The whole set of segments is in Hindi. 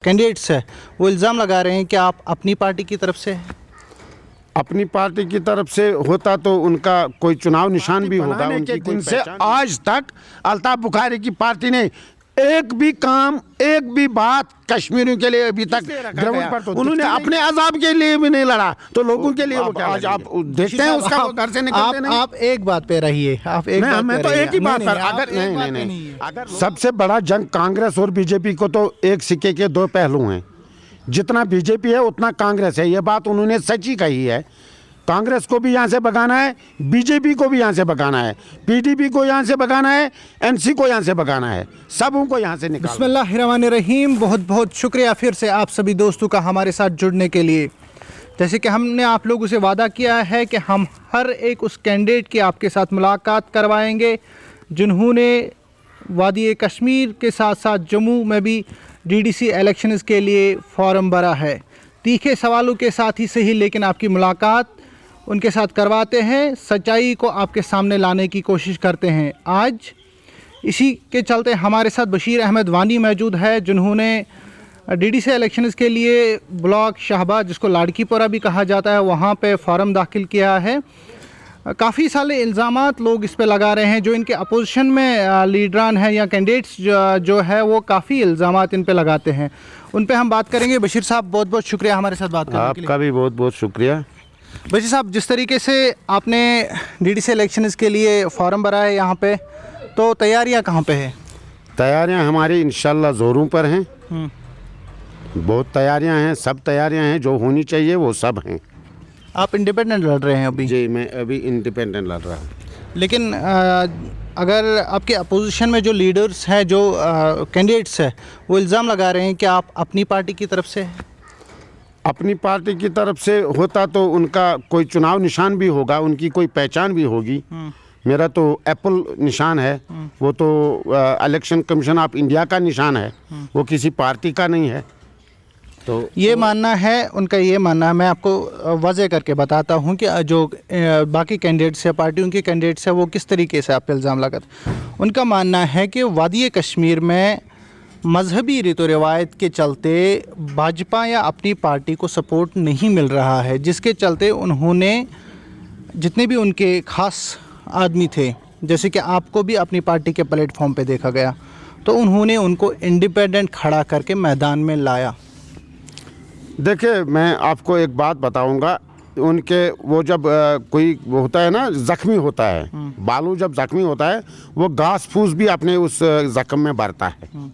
कैंडिडेट्स है वो इल्ज़ाम लगा रहे हैं कि आप अपनी पार्टी की तरफ से हैं। अपनी पार्टी की तरफ से होता तो उनका कोई चुनाव निशान भी होगा। उनके दिन से आज तक अल्ताफ बुखारी की पार्टी ने एक भी काम, एक भी बात कश्मीरियों के लिए अभी तक ग्राउंड पर तो उन्होंने अपने अजाब के लिए भी नहीं लड़ा, तो लोगों के लिए वो क्या आज आप देखते हैं उसका वो घर से निकलते नहीं। आप एक बात पे रहिए, आप एक बात मैं तो एक ही बात पर अगर नहीं अगर सबसे बड़ा जंग कांग्रेस और बीजेपी को तो एक सिक्के के दो पहलू हैं। जितना बीजेपी है उतना कांग्रेस है, ये बात उन्होंने सच्ची कही है। कांग्रेस को भी यहाँ से भगाना है, बीजेपी को भी यहाँ से भगाना है, पीडीपी को यहाँ से भगाना है, एनसी को यहाँ से भगाना है, सबों को यहाँ से निकालना। बिस्मिल्लाहिर्रहमानिर्रहीम। बहुत बहुत शुक्रिया फिर से आप सभी दोस्तों का हमारे साथ जुड़ने के लिए। जैसे कि हमने आप लोगों से वादा किया है कि हम हर एक उस कैंडिडेट की आपके साथ मुलाकात करवाएंगे जिन्होंने वादी कश्मीर के साथ साथ जम्मू में भी डीडीसी इलेक्शंस के लिए फॉर्म भरा है। तीखे सवालों के साथ ही सही, लेकिन आपकी मुलाकात उनके साथ करवाते हैं, सच्चाई को आपके सामने लाने की कोशिश करते हैं। आज इसी के चलते हमारे साथ बशीर अहमद वानी मौजूद है जिन्होंने डीडीसी इलेक्शंस के लिए ब्लॉक शाहबाद, जिसको लाड़कीपुरा भी कहा जाता है, वहाँ पे फॉर्म दाखिल किया है। काफ़ी सारे इल्ज़ामात लोग इस पे लगा रहे हैं, जो इनके अपोजिशन में लीडरान हैं या कैंडिडेट्स जो है वो काफ़ी इल्ज़ामात इन पे लगाते हैं। उन पे हम बात करेंगे। बशीर साहब बहुत बहुत शुक्रिया हमारे साथ बात करने के लिए। आपका भी बहुत बहुत शुक्रिया। बशीर साहब, जिस तरीके से आपने डीडीसी इलेक्शंस के लिए फॉर्म भरा है यहाँ पे, तो तैयारियाँ कहाँ पे है? तैयारियाँ हमारी इंशाल्लाह ज़ोरों पर हैं। बहुत तैयारियाँ हैं, सब तैयारियाँ हैं, जो होनी चाहिए वो सब हैं। आप इंडिपेंडेंट लड़ रहे हैं अभी? जी, मैं अभी इंडिपेंडेंट लड़ रहा हूँ। लेकिन अगर आपके अपोजिशन में जो लीडर्स हैं, जो कैंडिडेट्स हैं, वो इल्ज़ाम लगा रहे हैं कि आप अपनी पार्टी की तरफ से हैं। अपनी पार्टी की तरफ से होता तो उनका कोई चुनाव निशान भी होगा, उनकी कोई पहचान भी होगी। मेरा तो एप्पल निशान है, वो तो इलेक्शन कमीशन ऑफ इंडिया का निशान है, वो किसी पार्टी का नहीं है। तो ये मानना है उनका, ये मानना है, मैं आपको वाज़े करके बताता हूँ कि जो बाकी कैंडिडेट्स है, पार्टियों के कैंडिडेट्स है, वो किस तरीके से आप पे इल्ज़ाम लगाते। उनका मानना है कि वादी कश्मीर में मजहबी रीतो रिवायत के चलते भाजपा या अपनी पार्टी को सपोर्ट नहीं मिल रहा है, जिसके चलते उन्होंने जितने भी उनके ख़ास आदमी थे, जैसे कि आपको भी अपनी पार्टी के प्लेटफॉर्म पे देखा गया, तो उन्होंने उनको इंडिपेंडेंट खड़ा करके मैदान में लाया। देखिए, मैं आपको एक बात बताऊंगा। उनके वो जब कोई होता है ना, ज़ख्मी होता है, बालू जब ज़ख्मी होता है, वो घास फूस भी अपने उस ज़ख्म में भरता है।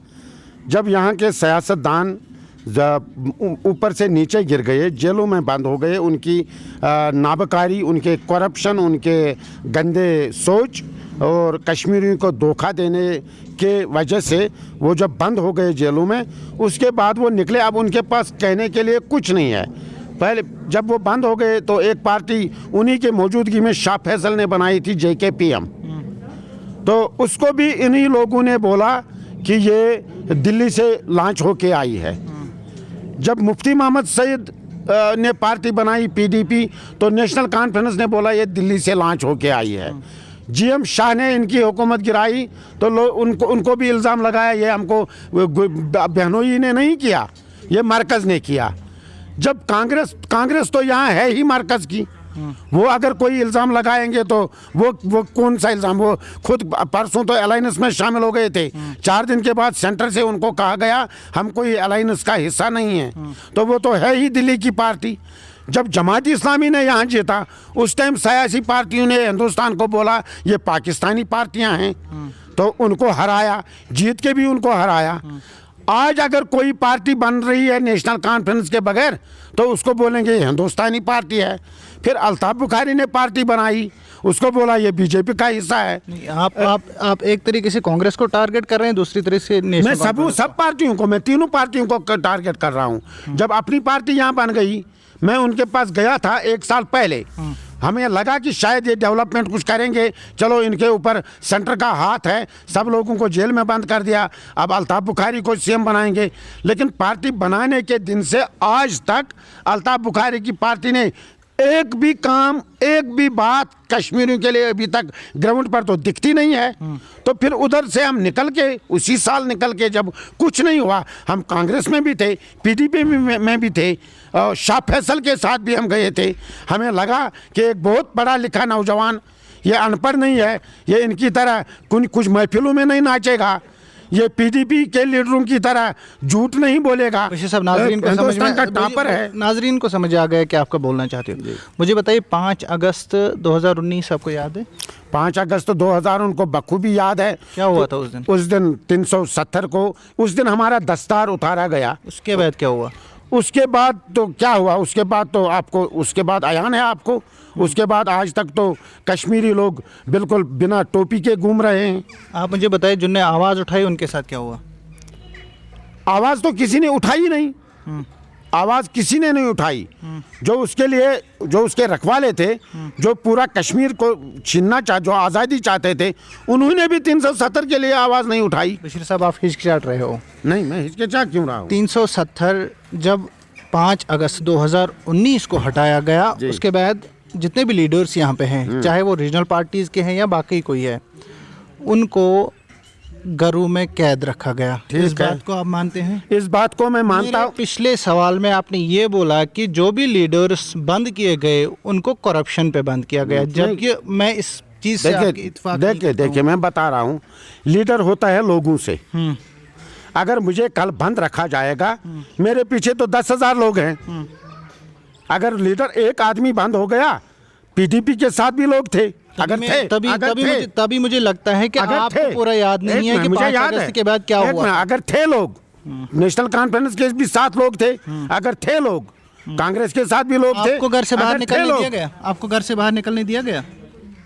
जब यहाँ के सियासतदान ऊपर से नीचे गिर गए, जेलों में बंद हो गए, उनकी नाबकारी, उनके करप्शन, उनके गंदे सोच और कश्मीरियों को धोखा देने के वजह से वो जब बंद हो गए जेलों में, उसके बाद वो निकले। अब उनके पास कहने के लिए कुछ नहीं है। पहले जब वो बंद हो गए तो एक पार्टी उन्हीं के मौजूदगी में शाह फैसल ने बनाई थी, JKPM, तो उसको भी इन्हीं लोगों ने बोला कि ये दिल्ली से लॉन्च होके आई है। जब मुफ्ती मोहम्मद सईद ने पार्टी बनाई PDP, तो नेशनल कॉन्फ्रेंस ने बोला ये दिल्ली से लॉन्च होके आई है। GM शाह ने इनकी हुकूमत गिराई, तो उनको भी इल्ज़ाम लगाया ये हमको बहनोई ने नहीं किया, ये मरकज़ ने किया। जब कांग्रेस तो यहाँ है ही मरकज़ की, वो अगर कोई इल्ज़ाम लगाएंगे तो वो कौन सा इल्ज़ाम, वो खुद परसों तो अलायंस में शामिल हो गए थे। 4 दिन के बाद सेंटर से उनको कहा गया हम कोई अलायंस का हिस्सा नहीं है, तो वो तो है ही दिल्ली की पार्टी। जब जमात इस्लामी ने यहाँ जीता, उस टाइम सियासी पार्टियों ने हिंदुस्तान को बोला ये पाकिस्तानी पार्टियाँ हैं, तो उनको हराया, जीत के भी उनको हराया। आज अगर कोई पार्टी बन रही है नेशनल कॉन्फ्रेंस के बगैर, तो उसको बोलेंगे हिंदुस्तानी पार्टी है। फिर अल्ताफ बुखारी ने पार्टी बनाई, उसको बोला ये बीजेपी का हिस्सा है। आप एक तरीके से कांग्रेस को टारगेट कर रहे हैं, दूसरी तरीके से मैं सब पार्टियों को, मैं तीनों पार्टियों को टारगेट कर रहा हूँ। जब अपनी पार्टी यहाँ बन गई, मैं उनके पास गया था 1 साल पहले, हमें लगा कि शायद ये डेवलपमेंट कुछ करेंगे, चलो इनके ऊपर सेंटर का हाथ है, सब लोगों को जेल में बंद कर दिया, अब अल्ताफ बुखारी को CM बनाएंगे। लेकिन पार्टी बनाने के दिन से आज तक अल्ताफ बुखारी की पार्टी ने एक भी काम, एक भी बात कश्मीरियों के लिए अभी तक ग्राउंड पर तो दिखती नहीं है। तो फिर उधर से हम निकल के, उसी साल निकल के, जब कुछ नहीं हुआ, हम कांग्रेस में भी थे, पीडीपी में भी थे, और शाह फैसल के साथ भी हम गए थे। हमें लगा कि एक बहुत पढ़ा लिखा नौजवान, ये अनपढ़ नहीं है, ये इनकी तरह कुछ महफिलों में नहीं नाचेगा, ये पीडीपी के लीडरों की तरह झूठ नहीं बोलेगा। बशीर साहब, नाजरीन को समझ में, हिंदुस्तान का टॉपर है। नाजरीन को समझ आ गया कि आपका बोलना चाहते हो। मुझे बताइए, 5 अगस्त 2019 आपको याद है? 5 अगस्त 2000 उनको बखूबी याद है। क्या हुआ था उस दिन? उस दिन 370 को, उस दिन हमारा दस्तार उतारा गया। उसके बाद क्या हुआ? उसके बाद तो क्या हुआ, उसके बाद तो आपको, उसके बाद अयान है आपको। उसके बाद आज तक तो कश्मीरी लोग बिल्कुल बिना टोपी के घूम रहे हैं। आप मुझे बताइए, जिनने आवाज़ उठाई उनके साथ क्या हुआ? आवाज़ तो किसी ने उठाई नहीं, आवाज़ किसी ने नहीं उठाई। जो उसके लिए, जो उसके रखवाले थे, जो पूरा कश्मीर को छीनना जो आज़ादी चाहते थे, उन्होंने भी 370 के लिए आवाज़ नहीं उठाई। बशीर साहब, आप हिचकिचाट रहे हो। नहीं, मैं हिचकिचाट क्यों रहा हूँ? 370 जब 5 अगस्त 2019 को हटाया गया, उसके बाद जितने भी लीडर्स यहाँ पे हैं, चाहे वो रीजनल पार्टीज़ के हैं या बाकी कोई है, उनको घरों में कैद रखा गया। इस बात को आप मानते हैं? इस बात को मैं मानता हूँ। पिछले सवाल में आपने ये बोला कि जो भी लीडर्स बंद किए गए उनको करप्शन पे बंद किया गया, जबकि मैं इस चीज़ से आपकी इत्तेफाक नहीं करता हूं। देखिए, मैं बता रहा हूँ, लीडर होता है लोगों से। अगर मुझे कल बंद रखा जाएगा, मेरे पीछे तो 10,000 लोग हैं। अगर लीडर एक आदमी बंद हो गया, पीडीपी के साथ भी लोग थे, अगर थे, तभी मुझे लगता है कि आपको पूरा याद नहीं है कि 5 अगस्त के बाद क्या हुआ। अगर थे लोग, नेशनल कॉन्फ्रेंस के भी 7 लोग थे, अगर थे लोग, कांग्रेस के साथ भी लोग थे। आपको घर से बाहर निकलने दिया गया? आपको घर से बाहर निकलने दिया गया?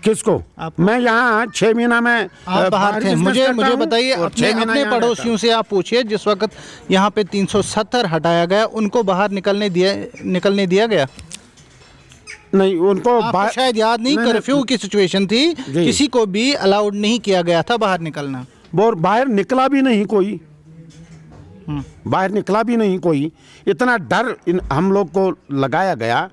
किसको? मैं यहाँ 6 महीना में आप बाहर थे। मुझे बताइए, अपने पड़ोसियों से आप पूछिए, जिस वक्त यहाँ पे 370 हटाया गया, उनको बाहर निकलने दिया गया? नहीं, उनको शायद याद नहीं, कर्फ्यू की सिचुएशन थी, किसी को भी अलाउड नहीं किया गया था बाहर निकलना। और बाहर निकला भी नहीं कोई, बाहर निकला भी नहीं कोई। इतना डर हम लोग को लगाया गया,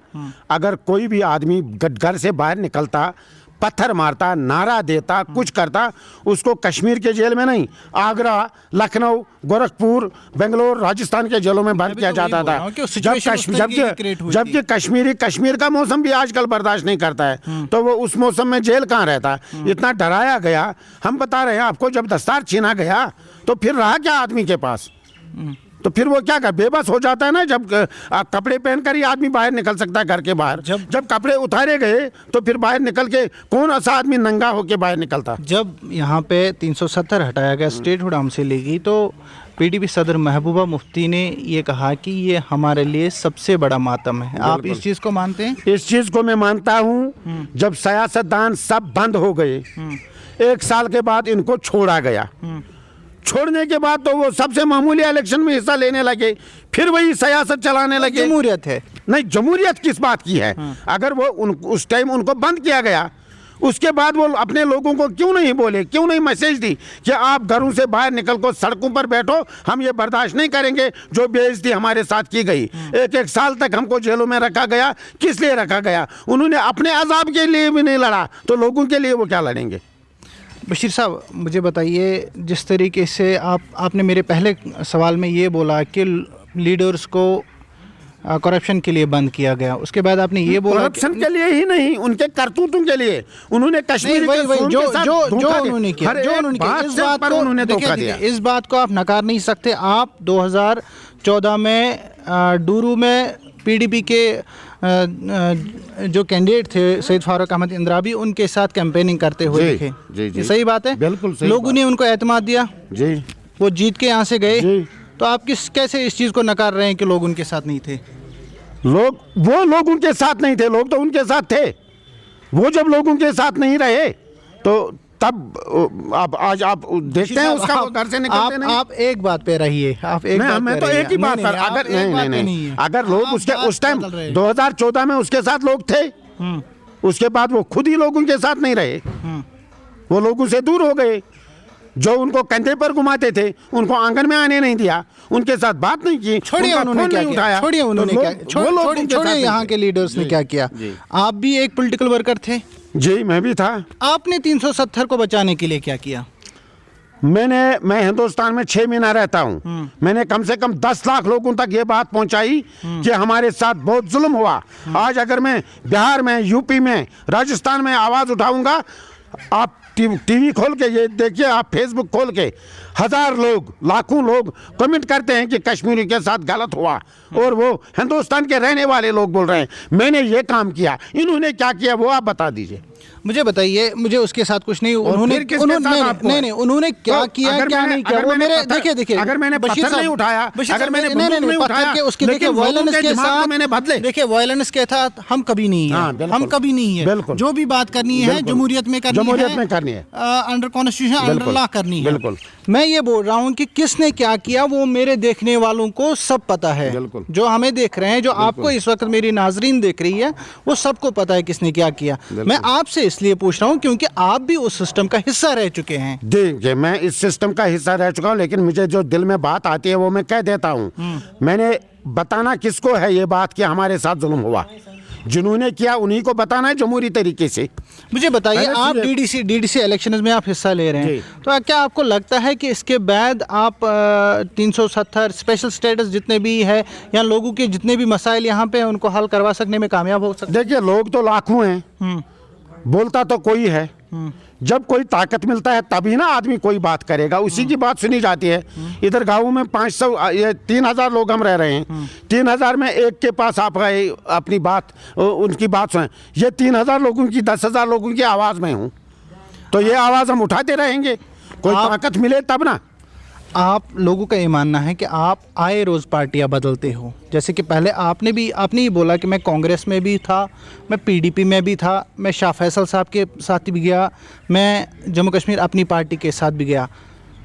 अगर कोई भी आदमी घर से बाहर निकलता, पत्थर मारता, नारा देता, कुछ करता, उसको कश्मीर के जेल में नहीं, आगरा, लखनऊ, गोरखपुर, बेंगलोर, राजस्थान के जेलों में बंद किया जाता था। जबकि कश्मीर का मौसम भी आजकल बर्दाश्त नहीं करता है, तो वो उस मौसम में जेल कहाँ रहता है? इतना डराया गया। हम बता रहे हैं आपको, जब दस्तार छीना गया तो फिर रहा क्या आदमी के पास? तो फिर वो क्या कर, बेबस हो जाता है ना। जब कपड़े पहनकर ही आदमी बाहर निकल सकता है घर के बाहर, जब कपड़े उतारे गए तो फिर बाहर निकल के कौन ऐसा आदमी नंगा होके बाहर निकलता? जब यहाँ पे 370 हटाया गया, स्टेटहुड हमसे ली गई, तो पीडीपी सदर महबूबा मुफ्ती ने ये कहा कि ये हमारे लिए सबसे बड़ा मातम है। आप इस चीज़ को मानते हैं? इस चीज़ को मैं मानता हूँ। जब सियासतदान सब बंद हो गए, 1 साल के बाद इनको छोड़ा गया, छोड़ने के बाद तो वो सबसे मामूली इलेक्शन में हिस्सा लेने लगे, फिर वही सियासत चलाने लगे। जमहूरियत है? नहीं, जमहूरियत किस बात की है? अगर वो उस टाइम उनको बंद किया गया, उसके बाद वो अपने लोगों को क्यों नहीं बोले, क्यों नहीं मैसेज दी कि आप घरों से बाहर निकल कर सड़कों पर बैठो, हम ये बर्दाश्त नहीं करेंगे जो बेइज्जती हमारे साथ की गई। 1-1 साल तक हमको जेलों में रखा गया, किस लिए रखा गया? उन्होंने अपने अजाब के लिए भी नहीं लड़ा, तो लोगों के लिए वो क्या लड़ेंगे? बशीर साहब, मुझे बताइए, जिस तरीके से आपने मेरे पहले सवाल में ये बोला कि लीडर्स को करप्शन के लिए बंद किया गया, उसके बाद आपने ये बोला करप्शन के लिए ही नहीं, उनके करतूतों के लिए। उन्होंने कश्मीर जो उन्होंने किया, इस बात को आप नकार नहीं सकते। आप 2014 में डूरू में पीडीपी के जो कैंडिडेट थे सैयद फारूक अहमद इंद्राबी, उनके साथ कैंपेनिंग करते हुए दिखे। ये सही बात है? बिल्कुल सही। लोगों ने उनको एतमाद दिया जी, वो जीत के यहाँ से गए, तो आप कैसे इस चीज़ को नकार रहे हैं कि लोग उनके साथ नहीं थे? वो लोग उनके साथ नहीं थे, लोग तो उनके साथ थे। वो जब लोग उनके साथ नहीं रहे तो तब आज आप देखते हैं उसका घर से निकलते नहीं। आप एक बात पे रहिए, आप एक बात मैं तो एक ही बात पर, अगर नहीं, अगर लोग उसके उस टाइम 2014 में उसके साथ लोग थे, उसके बाद वो खुद ही लोगों के साथ नहीं रहे, वो लोगों से दूर हो गए। जो उनको कंधे पर घुमाते थे उनको आंगन में आने नहीं दिया, उनके साथ बात नहीं की, छोड़िए उनका उन्होंने फोन क्या नहीं किया, उठाया। छोड़िए उन्होंने तो क्या, वो लोग उनके छोड़िए साथ यहाँ के लीडर्स ने क्या किया। आप भी एक पॉलिटिकल वर्कर थे। जी मैं भी था। आपने 370 को बचाने के लिए क्या किया? मैं हिंदुस्तान में 6 महीना रहता हूँ, मैंने कम से कम 10 लाख लोगों तक ये बात पहुंचाई कि हमारे साथ बहुत जुल्म हुआ। आज अगर मैं बिहार में, यूपी में, राजस्थान में आवाज़ उठाऊंगा, आप टीवी खोल के ये देखिए, आप फेसबुक खोल के 1000 लोग, लाखों लोग कमेंट करते हैं कि कश्मीरी के साथ गलत हुआ, और वो हिंदुस्तान के रहने वाले लोग बोल रहे हैं मैंने ये काम किया। इन्होंने क्या किया वो आप बता दीजिए। मुझे बताइए, मुझे उसके साथ कुछ नहीं, उन्होंने नहीं उन्होंने क्या किया क्या नहीं किया वो मेरे देखिए अगर मैंने पत्थर नहीं उठाया, अगर मैंने बंदूक नहीं उठाया, उसके देखिए वायलेंस के साथ मैंने बदले, देखिए वायलेंस के साथ हम कभी नहीं है, हम कभी नहीं है। जो भी बात करनी है जमहूरियत में करनी है, अंडर कॉन्स्टिट्यूशन, अंडर लॉ करनी है। बिल्कुल मैं ये बोल रहा हूँ कि किसने क्या किया वो मेरे देखने वालों को सब पता है। जो हमें देख रहे हैं, जो आपको इस वक्त मेरी नाजरीन देख रही है, वो सबको पता है किसने क्या किया। मैं आपसे इसलिए पूछ रहा हूँ क्योंकि आप भी उस सिस्टम का हिस्सा रह चुके हैं। देखिए मैं इस सिस्टम का हिस्सा रह चुका हूँ, लेकिन मुझे जो दिल में बात आती है वो मैं कह देता हूँ। मैंने बताना किसको है ये बात कि हमारे साथ जुल्म हुआ, जिन्होंने किया उन्हीं को बताना है जमहूरी तरीके से। मुझे बताइए, आप डीडीसी इलेक्शंस में आप हिस्सा ले रहे हैं, तो क्या आपको लगता है कि इसके बाद आप 370 स्पेशल स्टेटस जितने भी है या लोगों के जितने भी मसाइल यहाँ पे उनको हल करवा सकने में कामयाब हो सकते? देखिए लोग तो लाखों हैं, बोलता तो कोई है। जब कोई ताकत मिलता है तभी ना आदमी कोई बात करेगा, उसी की बात सुनी जाती है। इधर गाँव में 500 ये 3000 लोग हम रह रहे हैं, 3000 में एक के पास आप गए अपनी बात, उनकी बात सुने। ये 3000 लोगों की 10,000 लोगों की आवाज़ में हूँ, तो ये आवाज़ हम उठाते रहेंगे, कोई ताकत मिले तब ना। आप लोगों का ये मानना है कि आप आए रोज़ पार्टियां बदलते हो, जैसे कि पहले आपने ही बोला कि मैं कांग्रेस में भी था, मैं पीडीपी में भी था, मैं शाह फैसल साहब के साथ भी गया, मैं जम्मू कश्मीर अपनी पार्टी के साथ भी गया।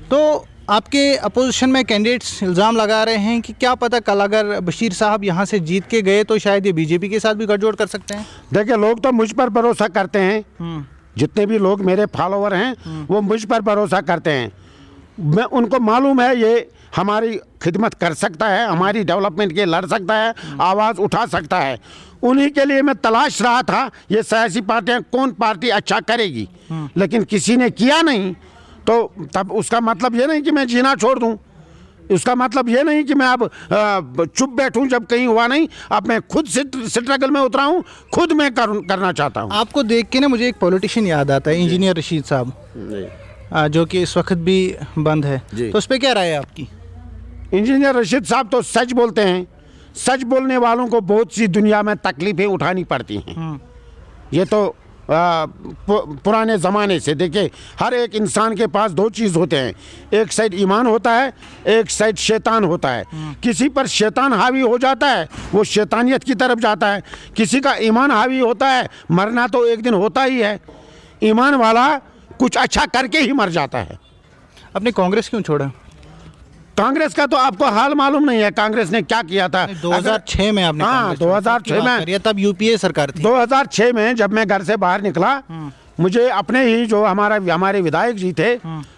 तो आपके अपोजिशन में कैंडिडेट्स इल्ज़ाम लगा रहे हैं कि क्या पता कल अगर बशीर साहब यहाँ से जीत के गए तो शायद ये बीजेपी के साथ भी गठजोड़ कर सकते हैं। देखिए लोग तो मुझ पर भरोसा करते हैं, जितने भी लोग मेरे फॉलोवर हैं वो मुझ पर भरोसा करते हैं। मैं उनको मालूम है ये हमारी खिदमत कर सकता है, हमारी डेवलपमेंट के लड़ सकता है, आवाज़ उठा सकता है। उन्हीं के लिए मैं तलाश रहा था ये सियासी पार्टियां कौन पार्टी अच्छा करेगी, लेकिन किसी ने किया नहीं। तो तब उसका मतलब ये नहीं कि मैं जीना छोड़ दूं, उसका मतलब ये नहीं कि मैं अब चुप बैठूं जब कहीं हुआ नहीं। अब मैं खुद स्ट्रगल में उतरा हूं, खुद मैं करना चाहता हूं। आपको देख के ना मुझे एक पॉलिटिशियन याद आता है, इंजीनियर रशीद साहब, जो कि इस वक्त भी बंद है, तो उस पर क्या राय है आपकी? इंजीनियर रशीद साहब तो सच बोलते हैं, सच बोलने वालों को बहुत सी दुनिया में तकलीफें उठानी पड़ती हैं। ये तो पुराने ज़माने से देखिए, हर एक इंसान के पास 2 चीज़ होते हैं, एक साइड ईमान होता है, एक साइड शैतान होता है। किसी पर शैतान हावी हो जाता है, वो शैतानियत की तरफ जाता है। किसी का ईमान हावी होता है, मरना तो एक दिन होता ही है। ईमान वाला कुछ अच्छा करके ही मर जाता है। आपने कांग्रेस क्यों छोड़ा? कांग्रेस का तो आपको हाल मालूम नहीं है, कांग्रेस ने क्या किया था 2006 में आपने? हाँ 2006 में, तब यूपीए सरकार थी। 2006 में जब मैं घर से बाहर निकला, मुझे अपने ही जो हमारे विधायक जी थे,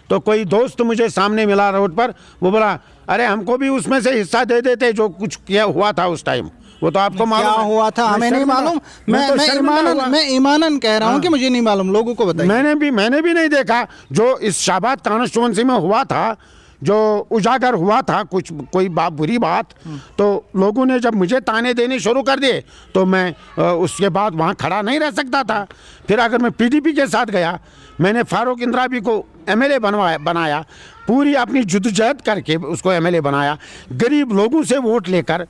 तो कोई दोस्त मुझे सामने मिला रोड पर, वो बोला अरे हमको भी उसमें से हिस्सा दे देते जो कुछ किया हुआ था उस टाइम। वो तो आपको मालूम क्या हुआ था, हमें नहीं मालूम। मैं ईमानन कह रहा हूँ कि मुझे नहीं मालूम, लोगों को बताइए। मैंने भी नहीं देखा जो इस शाहबाद कॉन्स्टिट्यूएंसी में हुआ था, जो उजागर हुआ था कोई बुरी बात, तो लोगों ने जब मुझे ताने देने शुरू कर दिए तो मैं उसके बाद वहाँ खड़ा नहीं रह सकता था। फिर अगर मैं पीडीपी के साथ गया, मैंने फारूक इंद्राबी को एमएलए बनाया, पूरी अपनी जद्दोजहद करके उसको एमएलए बनाया, गरीब लोगों से वोट लेकर,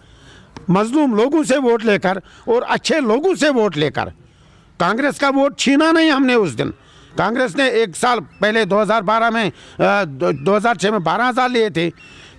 मजलूम लोगों से वोट लेकर और अच्छे लोगों से वोट लेकर। कांग्रेस का वोट छीना नहीं हमने उस दिन। कांग्रेस ने 1 साल पहले 2012 में 2006 में 12,000 लिए थे,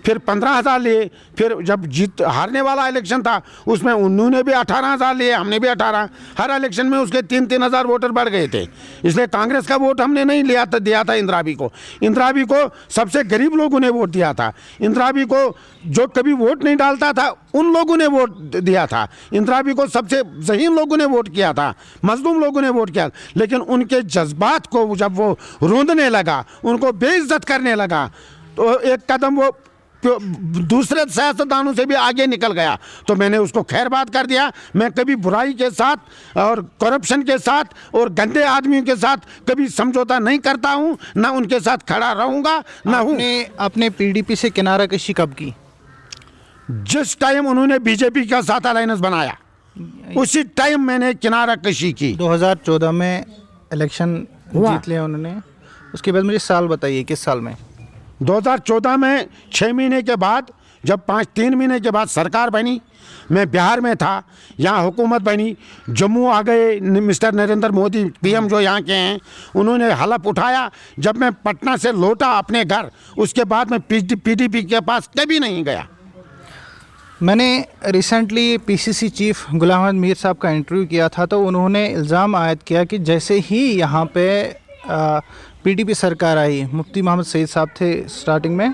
फिर 15,000 लिए, फिर जब जीत हारने वाला इलेक्शन था उसमें उन्होंने भी 18,000 लिए, हमने भी 18। हर इलेक्शन में उसके 3-3 हज़ार वोटर बढ़ गए थे। इसलिए कांग्रेस का वोट हमने नहीं दिया था इंदिरा आबी को। इंदिरा आबी को सबसे गरीब लोगों ने वोट दिया था। इंदिरा आबी को जो कभी वोट नहीं डालता था उन लोगों ने वोट दिया था। इंदिरा आबी को सबसे ज़हीन लोगों ने वोट किया था, मजलूम लोगों ने वोट किया। लेकिन उनके जज्बात को जब वो रोंदने लगा, उनको बेइज्जत करने लगा, तो एक कदम वो दूसरे सियासतदानों से भी आगे निकल गया। तो मैंने उसको खैरबाद कर दिया। मैं कभी बुराई के साथ और करप्शन के साथ और गंदे आदमियों के साथ कभी समझौता नहीं करता हूं, ना उनके साथ खड़ा रहूंगा ना हूं। आपने पीडीपी से किनारा कशी कब की? जिस टाइम उन्होंने बीजेपी का साथ अलायंस बनाया उसी टाइम मैंने किनारा कशी की। 2014 में इलेक्शन जीत लिया उन्होंने। उसके बाद मुझे साल बताइए, किस साल में? 2014 में 6 महीने के बाद, जब 3 महीने के बाद सरकार बनी, मैं बिहार में था, यहाँ हुकूमत बनी, जम्मू आ गए मिस्टर नरेंद्र मोदी पीएम जो यहाँ के हैं, उन्होंने हलफ उठाया। जब मैं पटना से लौटा अपने घर, उसके बाद मैं पीडीपी के पास कभी नहीं गया। मैंने recently PCC chief Ghulam Ahmad Mir साहब का इंटरव्यू किया था, तो उन्होंने इल्ज़ाम आयद किया कि जैसे ही यहाँ पे पीडीपी सरकार आई, मुफ्ती मोहम्मद सईद साहब थे स्टार्टिंग में,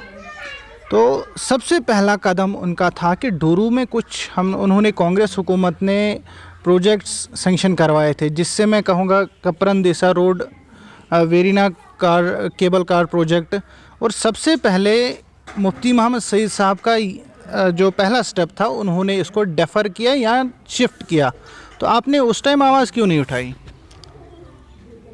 तो सबसे पहला कदम उनका था कि डोरू में कुछ उन्होंने कांग्रेस हुकूमत ने प्रोजेक्ट्स सैंक्शन करवाए थे, जिससे मैं कहूँगा कपरन देसा रोड, वेरीना केबल कार प्रोजेक्ट। और सबसे पहले मुफ्ती मोहम्मद सईद साहब का जो पहला स्टेप था, उन्होंने इसको डेफर किया या शिफ्ट किया। तो आपने उस टाइम आवाज़ क्यों नहीं उठाई?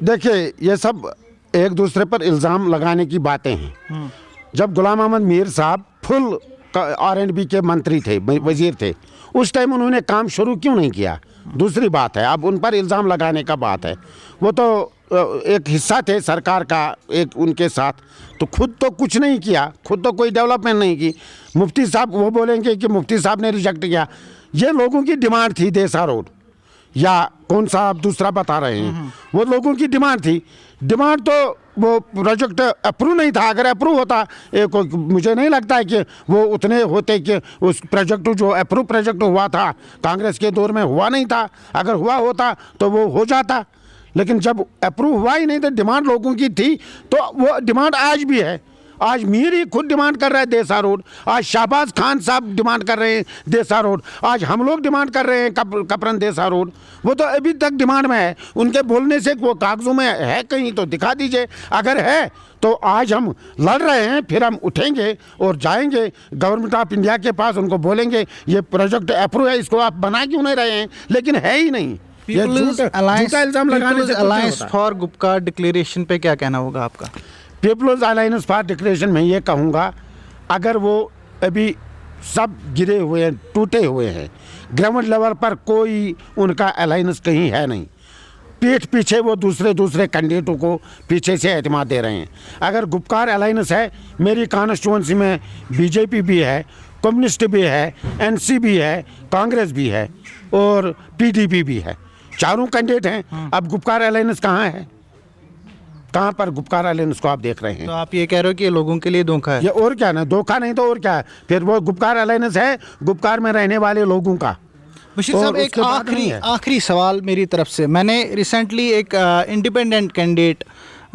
देखिए, ये सब एक दूसरे पर इल्ज़ाम लगाने की बातें हैं। जब गुलाम अहमद मीर साहब फुल R&B के मंत्री थे, वजीर थे, उस टाइम उन्होंने काम शुरू क्यों नहीं किया? दूसरी बात है, अब उन पर इल्ज़ाम लगाने का बात है। वो तो एक हिस्सा थे सरकार का एक उनके साथ, तो खुद तो कुछ नहीं किया, खुद तो कोई डेवलपमेंट नहीं की। मुफ्ती साहब वो बोलेंगे कि मुफ्ती साहब ने रिजेक्ट किया। ये लोगों की डिमांड थी, देसा रोड या कौन सा आप दूसरा बता रहे हैं, वो लोगों की डिमांड थी। डिमांड तो वो प्रोजेक्ट अप्रूव नहीं था। अगर अप्रूव होता, मुझे नहीं लगता है कि वो उतने होते कि उस प्रोजेक्ट जो अप्रूव प्रोजेक्ट हुआ था कांग्रेस के दौर में हुआ नहीं था। अगर हुआ होता तो वो हो जाता, लेकिन जब अप्रूव हुआ ही नहीं तो डिमांड लोगों की थी, तो वो डिमांड आज भी है। आज मीर ही खुद डिमांड कर रहा है देसा रोड, आज शहबाज खान साहब डिमांड कर रहे हैं देसा रोड, आज हम लोग डिमांड कर रहे हैं कपरन देसा रोड। वो तो अभी तक डिमांड में है। उनके बोलने से वो कागजों में है कहीं तो दिखा दीजिए। अगर है तो आज हम लड़ रहे हैं, फिर हम उठेंगे और जाएंगे गवर्नमेंट ऑफ इंडिया के पास, उनको बोलेंगे ये प्रोजेक्ट अप्रूव है, इसको आप बना क्यों नहीं रहे हैं? लेकिन है ही नहीं। अलायंस फॉर गुपकार डिक्लेरेशन पे क्या कहना होगा आपका? पीपल्स अलायंस फॉर डिक्लेरेशन में ये कहूँगा, अगर वो अभी सब गिरे हुए हैं, टूटे हुए हैं, ग्राउंड लेवल पर कोई उनका अलायंस कहीं है नहीं। पीठ पीछे वो दूसरे कैंडिडेटों को पीछे से एतमाद दे रहे हैं। अगर गुपकार अलायंस है, मेरी कॉन्स्टिट्यूंसी में बीजेपी भी है, कम्युनिस्ट भी है, एनसी भी है, कांग्रेस भी है और पीडीपी भी है। चारों कैंडिडेट हैं। अब गुपकार अलायंस कहाँ है? कहाँ पर गुपकार अलायंस को आप देख रहे हैं? तो आप ये कह रहे हो कि ये लोगों के लिए धोखा है? ये और क्या ना, धोखा नहीं तो और क्या है? फिर वो गुपकार अलायंस है गुपकार में रहने वाले लोगों का। बशीर साहब, एक आखिरी सवाल मेरी तरफ से। मैंने रिसेंटली एक इंडिपेंडेंट कैंडिडेट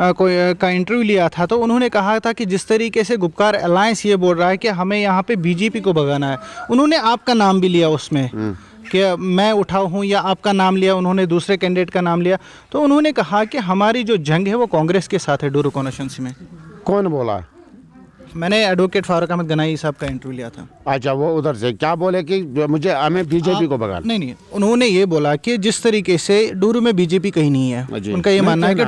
का इंटरव्यू लिया था, तो उन्होंने कहा था कि जिस तरीके से गुपकार अलायंस ये बोल रहा है कि हमें यहाँ पे बीजेपी को भगाना है, उन्होंने आपका नाम भी लिया उसमें कि मैं उठाऊ हूँ, या आपका नाम लिया, उन्होंने दूसरे कैंडिडेट का नाम लिया। तो उन्होंने कहा कि हमारी जो जंग है वो कांग्रेस के साथ है डोरू कॉन्स्टिट्यूंसी में। कौन बोला? मैंने एडवोकेट फारूक अहमद गनाई साहब का इंटरव्यू लिया था। अच्छा, वो उधर से क्या बोले कि हमें बीजेपी को भगाना? नहीं, उन्होंने ये बोला कि जिस तरीके से डोरू में बीजेपी कहीं नहीं है, उनका ये मानना है कि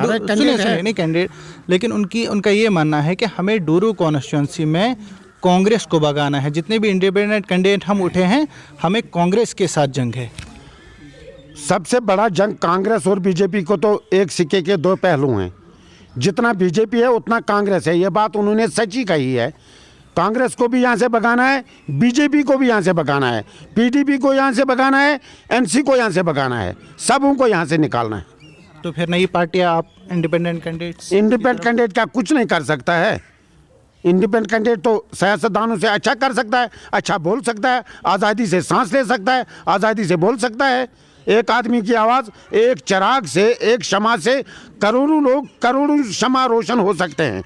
नहीं कैंडिडेट, लेकिन उनका ये मानना है कि हमें डोरू कॉन्स्टिट्यूंसी में कांग्रेस को भगाना है। जितने भी इंडिपेंडेंट कैंडिडेट हम उठे हैं, हमें कांग्रेस के साथ जंग है। सबसे बड़ा जंग कांग्रेस और बीजेपी को तो एक सिक्के के दो पहलू हैं। जितना बीजेपी है उतना कांग्रेस है, ये बात उन्होंने सच ही कही है। कांग्रेस को भी यहाँ से भगाना है, बीजेपी को भी यहाँ से भगाना है, पीडीपी को यहाँ से भगाना है, एनसी को यहाँ से भगाना है, सबों को यहाँ से निकालना है। तो फिर नई पार्टियाँ, आप इंडिपेंडेंट कैंडिडेट क्या कुछ नहीं कर सकता है। इंडिपेंडेंट कैंडिडेट तो सियासतदानों से अच्छा कर सकता है, अच्छा बोल सकता है, आज़ादी से सांस ले सकता है, आज़ादी से बोल सकता है। एक आदमी की आवाज़, एक चिराग से, एक शमा से करोड़ों लोग, करोड़ों शमा रोशन हो सकते हैं।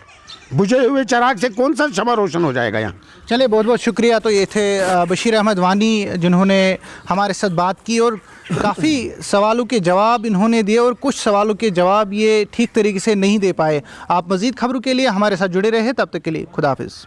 बुझे हुए चिराग से कौन सा शमा रोशन हो जाएगा यहाँ। चलिए, बहुत बहुत शुक्रिया। तो ये थे बशीर अहमद वानी, जिन्होंने हमारे साथ बात की और काफ़ी सवालों के जवाब इन्होंने दिए और कुछ सवालों के जवाब ये ठीक तरीके से नहीं दे पाए। आप मज़ीद खबरों के लिए हमारे साथ जुड़े रहे। तब तक के लिए खुदा हाफिज़।